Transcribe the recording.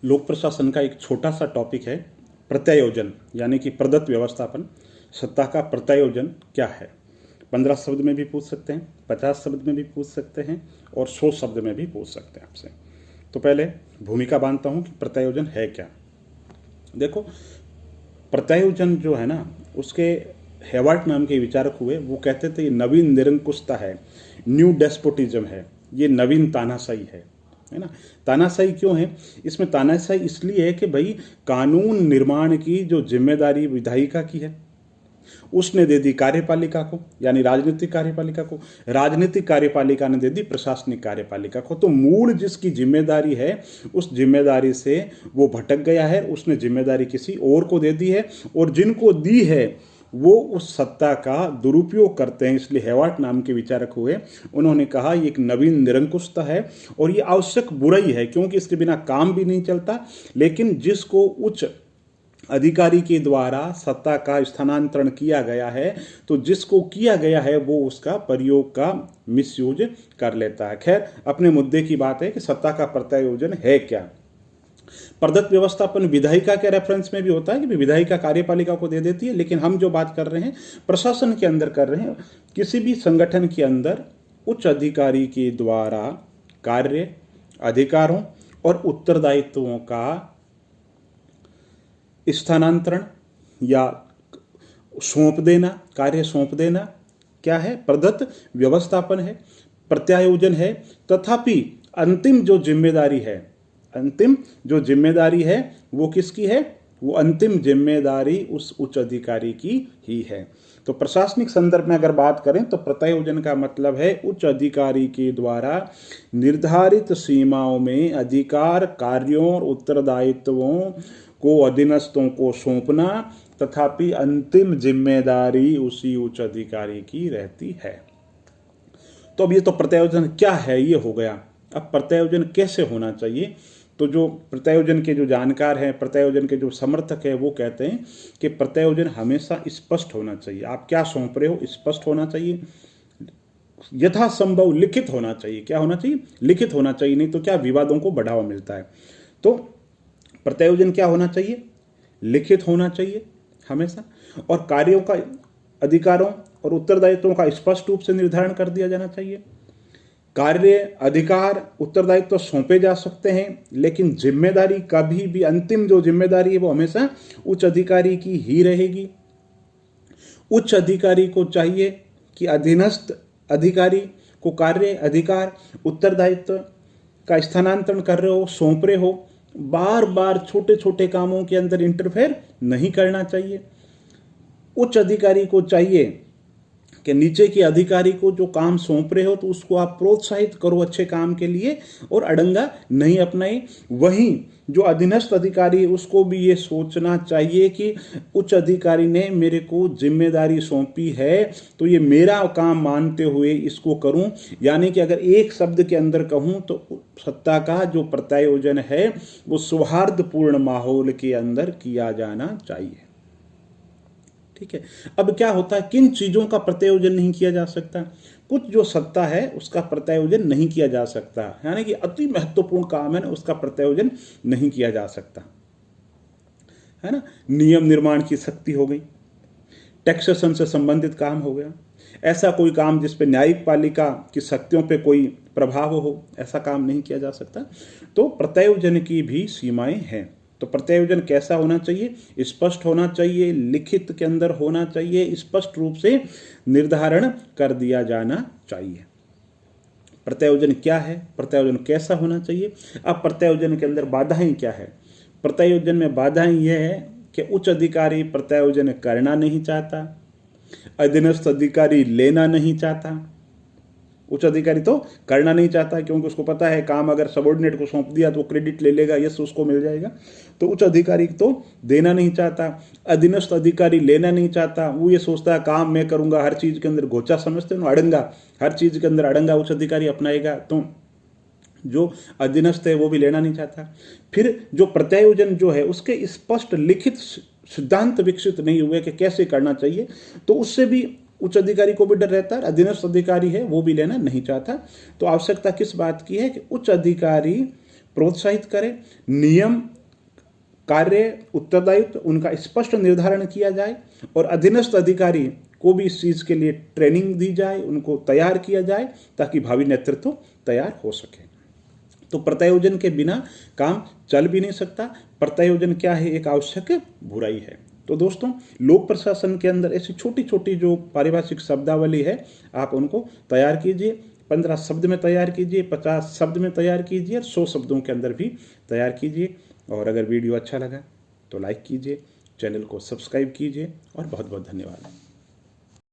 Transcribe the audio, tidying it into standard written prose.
लोक प्रशासन का एक छोटा सा टॉपिक है प्रत्यायोजन, यानी कि प्रदत्त व्यवस्थापन। सत्ता का प्रत्यायोजन क्या है? 15 शब्द में भी पूछ सकते हैं, 50 शब्द में भी पूछ सकते हैं और 100 शब्द में भी पूछ सकते हैं आपसे। तो पहले भूमिका बांधता हूं कि प्रत्यायोजन है क्या। देखो, प्रत्यायोजन जो है ना, उसके हेवार्ट नाम के विचारक हुए, वो कहते थे ये नवीन निरंकुशता है, न्यू डेस्पोटिज्म है, ये नवीन तानाशाही है ना। तानाशाही क्यों है? इसमें तानाशाही इसलिए है कि भाई कानून निर्माण की जो जिम्मेदारी विधायिका की है उसने दे दी कार्यपालिका को, यानी राजनीतिक कार्यपालिका को, राजनीतिक कार्यपालिका ने दे दी प्रशासनिक कार्यपालिका को। तो मूल जिसकी जिम्मेदारी है उस जिम्मेदारी से वो भटक गया है, उसने जिम्मेदारी किसी और को दे दी है, और जिनको दी है वो उस सत्ता का दुरुपयोग करते हैं। इसलिए हेवार्ट नाम के विचारक हुए, उन्होंने कहा ये एक नवीन निरंकुशता है और ये आवश्यक बुराई है, क्योंकि इसके बिना काम भी नहीं चलता। लेकिन जिसको उच्च अधिकारी के द्वारा सत्ता का स्थानांतरण किया गया है, तो जिसको किया गया है वो उसका प्रयोग का मिसयूज कर लेता है। खैर, अपने मुद्दे की बात है कि सत्ता का प्रत्यायोजन है क्या। प्रदत्त व्यवस्थापन विधायिका के रेफरेंस में भी होता है कि विधायिका कार्यपालिका को दे देती है, लेकिन हम जो बात कर रहे हैं प्रशासन के अंदर कर रहे हैं। किसी भी संगठन के अंदर उच्च अधिकारी के द्वारा कार्य, अधिकारों और उत्तरदायित्वों का स्थानांतरण या सौंप देना, कार्य सौंप देना क्या है? प्रदत्त व्यवस्थापन है, प्रत्यायोजन है। तथापि अंतिम जो जिम्मेदारी है वो किसकी है? वो अंतिम जिम्मेदारी उस उच्च अधिकारी की ही है। तो प्रशासनिक संदर्भ में अगर बात करें तो प्रत्यायोजन का मतलब है उच्च अधिकारी के द्वारा निर्धारित सीमाओं में अधिकार, कार्यों और उत्तरदायित्वों को अधीनस्थों को सौंपना, तथापि अंतिम जिम्मेदारी उसी उच्च अधिकारी की रहती है। तो अब ये तो प्रत्यायोजन क्या है ये हो गया। अब प्रत्यायोजन कैसे होना चाहिए? तो जो प्रत्यायोजन के जो जानकार हैं, प्रत्यायोजन के जो समर्थक हैं, वो कहते हैं कि प्रत्यायोजन हमेशा स्पष्ट होना चाहिए। आप क्या सौंप रहे हो स्पष्ट होना चाहिए, यथासंभव लिखित होना चाहिए। क्या होना चाहिए? लिखित होना चाहिए, नहीं तो क्या विवादों को बढ़ावा मिलता है। तो प्रत्यायोजन क्या होना चाहिए? लिखित होना चाहिए हमेशा, और कार्यों का, अधिकारों और उत्तरदायित्वों का स्पष्ट रूप से निर्धारण कर दिया जाना चाहिए। कार्य, अधिकार, उत्तरदायित्व सौंपे जा सकते हैं, लेकिन जिम्मेदारी कभी भी, अंतिम जो जिम्मेदारी है वो हमेशा उच्च अधिकारी की ही रहेगी। उच्च अधिकारी को चाहिए कि अधीनस्थ अधिकारी को कार्य, अधिकार, उत्तरदायित्व का स्थानांतरण कर रहे हो, सौंप रहे हो, बार बार छोटे छोटे कामों के अंदर इंटरफेयर नहीं करना चाहिए। उच्च अधिकारी को चाहिए कि नीचे के अधिकारी को जो काम सौंप रहे हो तो उसको आप प्रोत्साहित करो अच्छे काम के लिए, और अड़ंगा नहीं अपनाए। वहीं जो अधीनस्थ अधिकारी है उसको भी ये सोचना चाहिए कि उच्च अधिकारी ने मेरे को जिम्मेदारी सौंपी है तो ये मेरा काम मानते हुए इसको करूं। यानी कि अगर एक शब्द के अंदर कहूं तो सत्ता का जो प्रत्यायोजन है वो सौहार्दपूर्ण माहौल के अंदर किया जाना चाहिए। ठीक है। अब क्या होता है, किन चीजों का प्रत्यायोजन नहीं किया जा सकता? कुछ जो सत्ता है उसका प्रत्यायोजन नहीं किया जा सकता, यानी कि अति महत्वपूर्ण काम है ना, उसका प्रत्यायोजन नहीं किया जा सकता, है ना। नियम निर्माण की शक्ति हो गई, टैक्सेशन से संबंधित काम हो गया, ऐसा कोई काम जिस पे न्यायिक पालिका की शक्तियों पे कोई प्रभाव हो, ऐसा काम नहीं किया जा सकता। तो प्रत्यायोजन की भी सीमाएं हैं। तो प्रत्यायोजन कैसा होना चाहिए? स्पष्ट होना चाहिए, लिखित के अंदर होना चाहिए, स्पष्ट रूप से निर्धारण कर दिया जाना चाहिए। प्रत्यायोजन क्या है? प्रत्यायोजन कैसा होना चाहिए? अब प्रत्यायोजन के अंदर बाधाएं क्या है? प्रत्यायोजन में बाधाएं यह है कि उच्च अधिकारी प्रत्यायोजन करना नहीं चाहता, अधीनस्थ अधिकारी लेना नहीं चाहता। उच्च अधिकारी तो करना नहीं चाहता क्योंकि उसको पता है काम अगर सबॉर्डिनेट को सौंप दिया तो क्रेडिट ले लेगा, यस उसको मिल जाएगा। तो उच्च अधिकारी तो देना नहीं चाहता, अधीनस्थ अधिकारी लेना नहीं चाहता। वो ये सोचता है काम मैं करूंगा, हर चीज के अंदर घोचा समझते हैं, अड़ंगा, हर चीज के अंदर अड़ंगा उच्च अधिकारी अपनाएगा, तो जो अधीनस्थ है वो भी लेना नहीं चाहता। फिर जो प्रत्यायोजन जो है उसके स्पष्ट लिखित सिद्धांत विकसित नहीं हुए कि कैसे करना चाहिए, तो उससे भी उच्च अधिकारी को भी डर रहता है, अधीनस्थ अधिकारी है वो भी लेना नहीं चाहता। तो आवश्यकता किस बात की है कि उच्च अधिकारी प्रोत्साहित करें, नियम, कार्य, उत्तरदायित्व उनका स्पष्ट निर्धारण किया जाए और अधीनस्थ अधिकारी को भी इस चीज़ के लिए ट्रेनिंग दी जाए, उनको तैयार किया जाए ताकि भावी नेतृत्व तैयार हो सके। तो प्रत्यायोजन के बिना काम चल भी नहीं सकता। प्रत्यायोजन क्या है? एक आवश्यक बुराई है। तो दोस्तों, लोक प्रशासन के अंदर ऐसी छोटी छोटी जो पारिभाषिक शब्दावली है, आप उनको तैयार कीजिए। 15 शब्द में तैयार कीजिए, 50 शब्द में तैयार कीजिए और 100 शब्दों के अंदर भी तैयार कीजिए। और अगर वीडियो अच्छा लगा तो लाइक कीजिए, चैनल को सब्सक्राइब कीजिए और बहुत बहुत धन्यवाद।